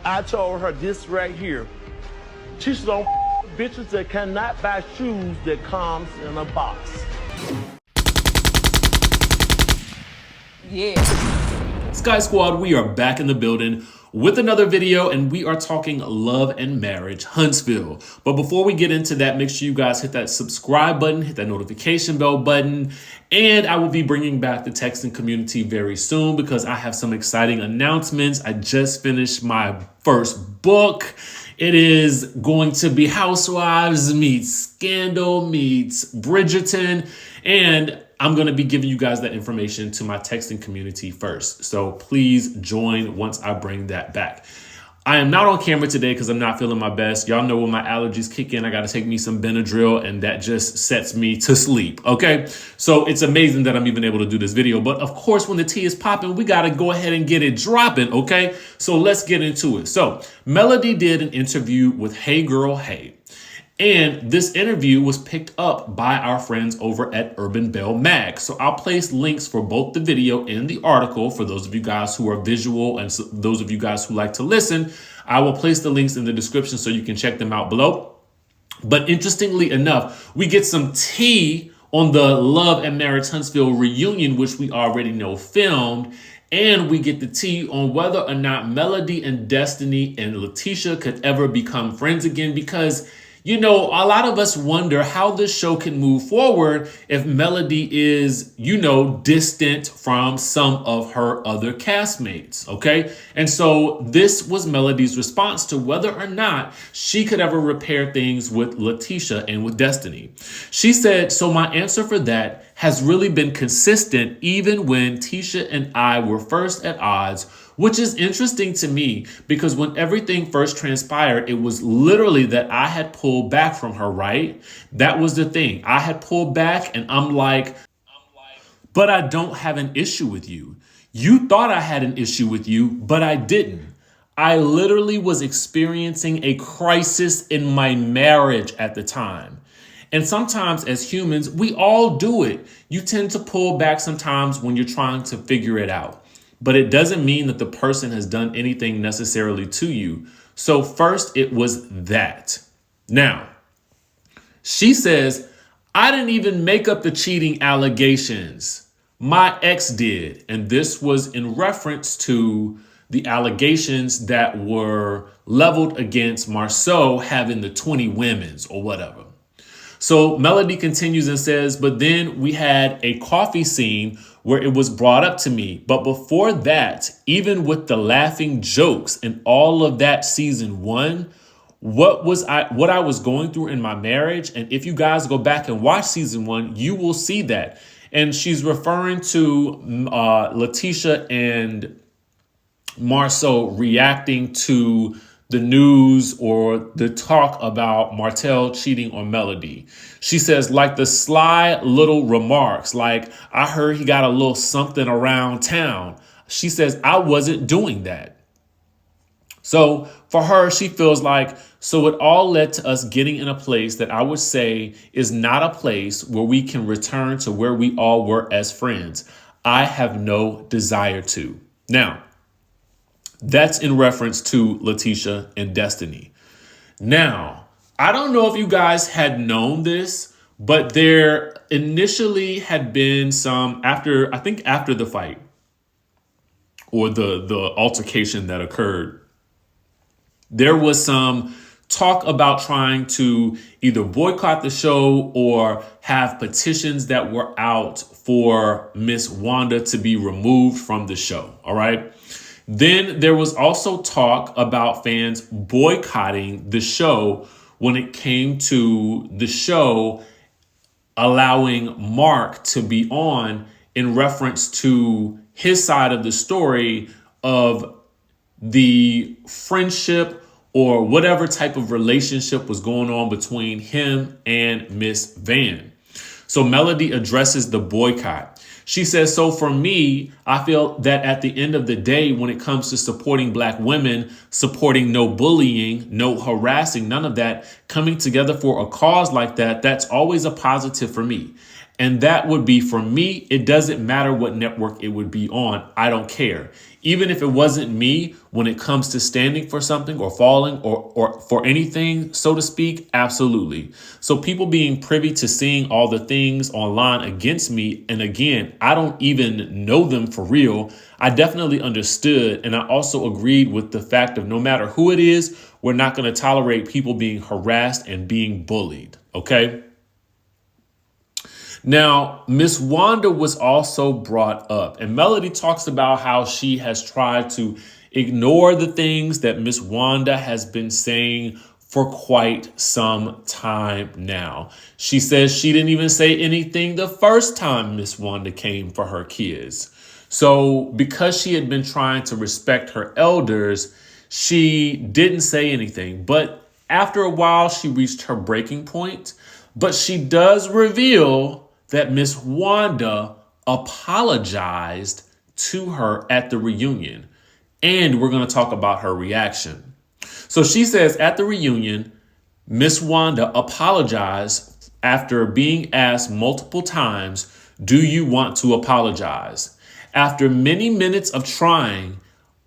I told her this right here. She said, don't bitches that cannot buy shoes that comes in a box. Yeah. Skye Squad, we are back in the building with another video, and we are talking love and marriage, Huntsville. But before we get into that, make sure you guys hit that subscribe button, hit that notification bell button, and I will be bringing back the texting community very soon because I have some exciting announcements. I just finished my first book. It is going to be Housewives meets Scandal meets Bridgerton, and I'm going to be giving you guys that information to my texting community first. So please join once I bring that back. I am not on camera today because I'm not feeling my best. Y'all know when my allergies kick in, I got to take me some Benadryl, and that just sets me to sleep. Okay, so it's amazing that I'm even able to do this video. But of course, when the tea is popping, we got to go ahead and get it dropping. Okay, so let's get into it. So Melody did an interview with Hey Girl Hey. And this interview was picked up by our friends over at Urban Bell Mag. So I'll place links for both the video and the article for those of you guys who are visual and those of you guys who like to listen. I will place the links in the description so you can check them out below. But interestingly enough, we get some tea on the Love and Marriage Huntsville reunion, which we already know filmed. And we get the tea on whether or not Melody and Destiny and Latisha could ever become friends again, because you know, a lot of us wonder how this show can move forward if Melody is, you know, distant from some of her other castmates, okay? And so this was Melody's response to whether or not she could ever repair things with Latisha and with Destiny. She said, so my answer for that has really been consistent even when Tisha and I were first at odds, which is interesting to me because when everything first transpired, it was literally that I had pulled back from her, right? That was the thing. I had pulled back and I'm like, but I don't have an issue with you. You thought I had an issue with you, but I didn't. I literally was experiencing a crisis in my marriage at the time. And sometimes as humans, we all do it. You tend to pull back sometimes when you're trying to figure it out. But it doesn't mean that the person has done anything necessarily to you. So first it was that. Now, she says, I didn't even make up the cheating allegations. My ex did. And this was in reference to the allegations that were leveled against Marceau having the 20 women's or whatever. So Melody continues and says, but then we had a coffee scene where it was brought up to me. But before that, even with the laughing jokes and all of that season one, what I was going through in my marriage. And if you guys go back and watch season one, you will see that. And she's referring to Latisha and Marceau reacting to the news or the talk about Martell cheating on Melody. She says, like the sly little remarks, like, I heard he got a little something around town. She says, I wasn't doing that. So for her, she feels like, so it all led to us getting in a place that I would say is not a place where we can return to where we all were as friends. I have no desire to. Now, that's in reference to Latisha and Destiny. Now, I don't know if you guys had known this, but there initially had been some after the fight or the altercation that occurred, there was some talk about trying to either boycott the show or have petitions that were out for Miss Wanda to be removed from the show. All right. Then there was also talk about fans boycotting the show when it came to the show allowing Mark to be on in reference to his side of the story of the friendship or whatever type of relationship was going on between him and Miss Van. So Melody addresses the boycott. She says, so for me, I feel that at the end of the day, when it comes to supporting Black women, supporting no bullying, no harassing, none of that, coming together for a cause like that, that's always a positive for me. And that would be, for me, it doesn't matter what network it would be on. I don't care. Even if it wasn't me, when it comes to standing for something or falling or for anything, so to speak, absolutely. So people being privy to seeing all the things online against me, and again, I don't even know them for real. I definitely understood, and I also agreed with the fact of no matter who it is, we're not going to tolerate people being harassed and being bullied, okay? Now, Miss Wanda was also brought up, and Melody talks about how she has tried to ignore the things that Miss Wanda has been saying for quite some time now. She says she didn't even say anything the first time Miss Wanda came for her kids. So because she had been trying to respect her elders, she didn't say anything. But after a while, she reached her breaking point. But she does reveal that Miss Wanda apologized to her at the reunion. And we're going to talk about her reaction. So she says at the reunion, Miss Wanda apologized after being asked multiple times, do you want to apologize? After many minutes of trying,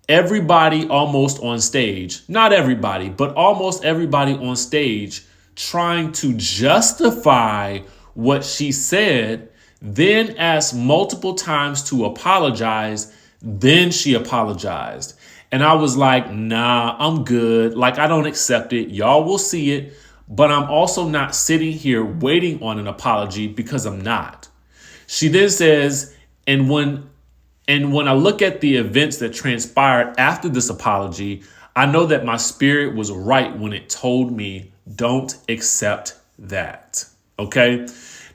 everybody almost on stage, not everybody, but almost everybody on stage trying to justify what she said, then asked multiple times to apologize, then she apologized. And I was like, nah, I'm good. Like, I don't accept it. Y'all will see it. But I'm also not sitting here waiting on an apology because I'm not. She then says, and when I look at the events that transpired after this apology, I know that my spirit was right when it told me, don't accept that. Okay.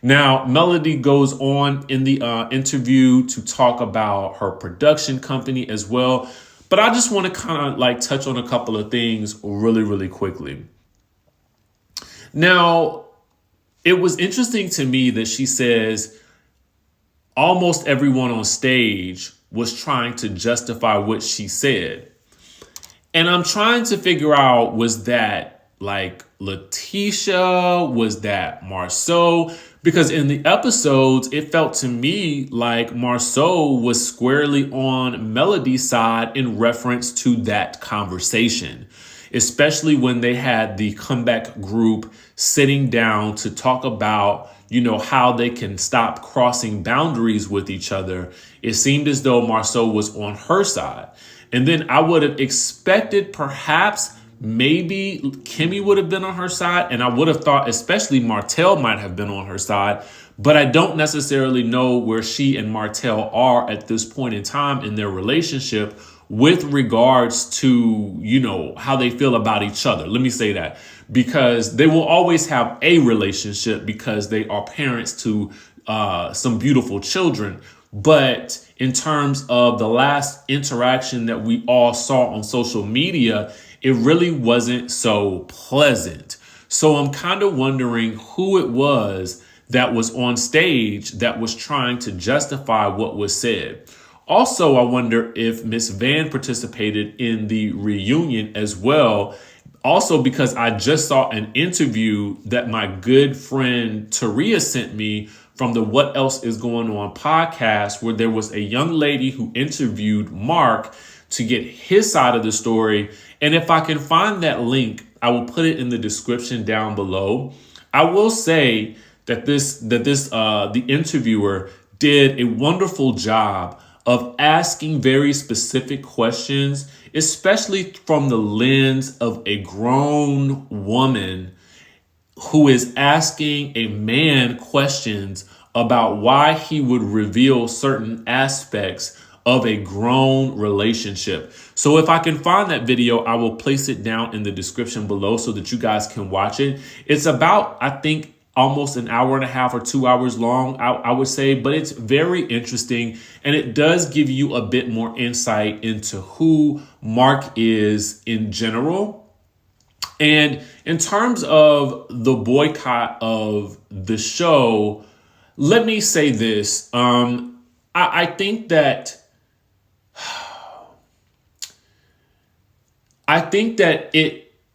Now, Melody goes on in the interview to talk about her production company as well. But I just want to kind of like touch on a couple of things really, really quickly. Now, it was interesting to me that she says almost everyone on stage was trying to justify what she said. And I'm trying to figure out, was that like Latisha? Was that Marceau? Because in the episodes, it felt to me like Marceau was squarely on Melody's side in reference to that conversation, especially when they had the comeback group sitting down to talk about, you know, how they can stop crossing boundaries with each other. It seemed as though Marceau was on her side. And then I would have expected perhaps maybe Kimmy would have been on her side. And I would have thought especially Martell might have been on her side. But I don't necessarily know where she and Martell are at this point in time in their relationship with regards to, you know, how they feel about each other. Let me say that, because they will always have a relationship because they are parents to some beautiful children. But in terms of the last interaction that we all saw on social media, it really wasn't so pleasant. So I'm kind of wondering who it was that was on stage that was trying to justify what was said. Also, I wonder if Miss Van participated in the reunion as well. Also, because I just saw an interview that my good friend Taria sent me from the What Else Is Going On podcast, where there was a young lady who interviewed Mark to get his side of the story. And if I can find that link, I will put it in the description down below. I will say that the interviewer did a wonderful job of asking very specific questions, especially from the lens of a grown woman who is asking a man questions about why he would reveal certain aspects of a grown relationship. So if I can find that video, I will place it down in the description below so that you guys can watch it. It's about, I think, almost an hour and a half or 2 hours long, I would say, but it's very interesting. And it does give you a bit more insight into who Mark is in general. And in terms of the boycott of the show, let me say this. I think that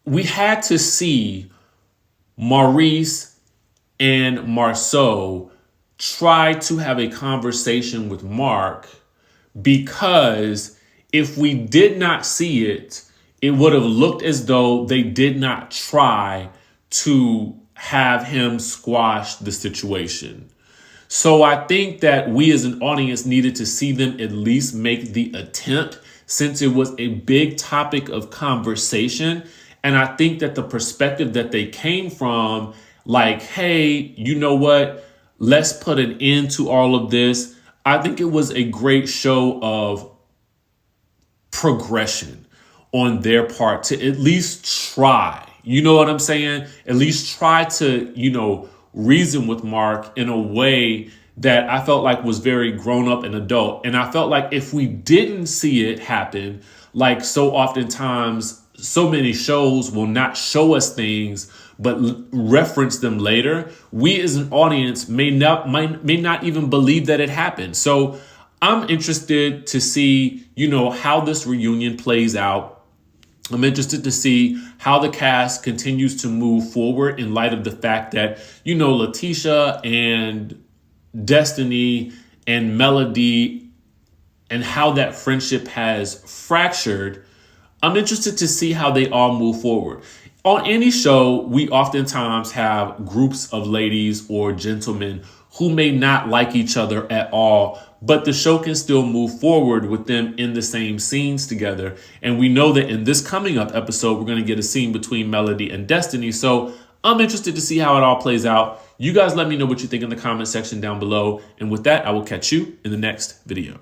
we had to see Maurice and Marceau try to have a conversation with Mark, because if we did not see it, it would have looked as though they did not try to have him squash the situation. So I think that we as an audience needed to see them at least make the attempt, since it was a big topic of conversation. And I think that the perspective that they came from, like, hey, you know what? Let's put an end to all of this. I think it was a great show of progression on their part to at least try. You know what I'm saying? At least try to, reason with Mark in a way that I felt like was very grown up and adult. And I felt like if we didn't see it happen, like so oftentimes, so many shows will not show us things, but reference them later. We as an audience may not even believe that it happened. So I'm interested to see, how this reunion plays out. I'm interested to see how the cast continues to move forward in light of the fact that, Latisha and Destiny and Melody and how that friendship has fractured. I'm interested to see how they all move forward. On any show, we oftentimes have groups of ladies or gentlemen who may not like each other at all, but the show can still move forward with them in the same scenes together. And we know that in this coming up episode, we're going to get a scene between Melody and Destiny. So I'm interested to see how it all plays out. You guys let me know what you think in the comment section down below. And with that, I will catch you in the next video.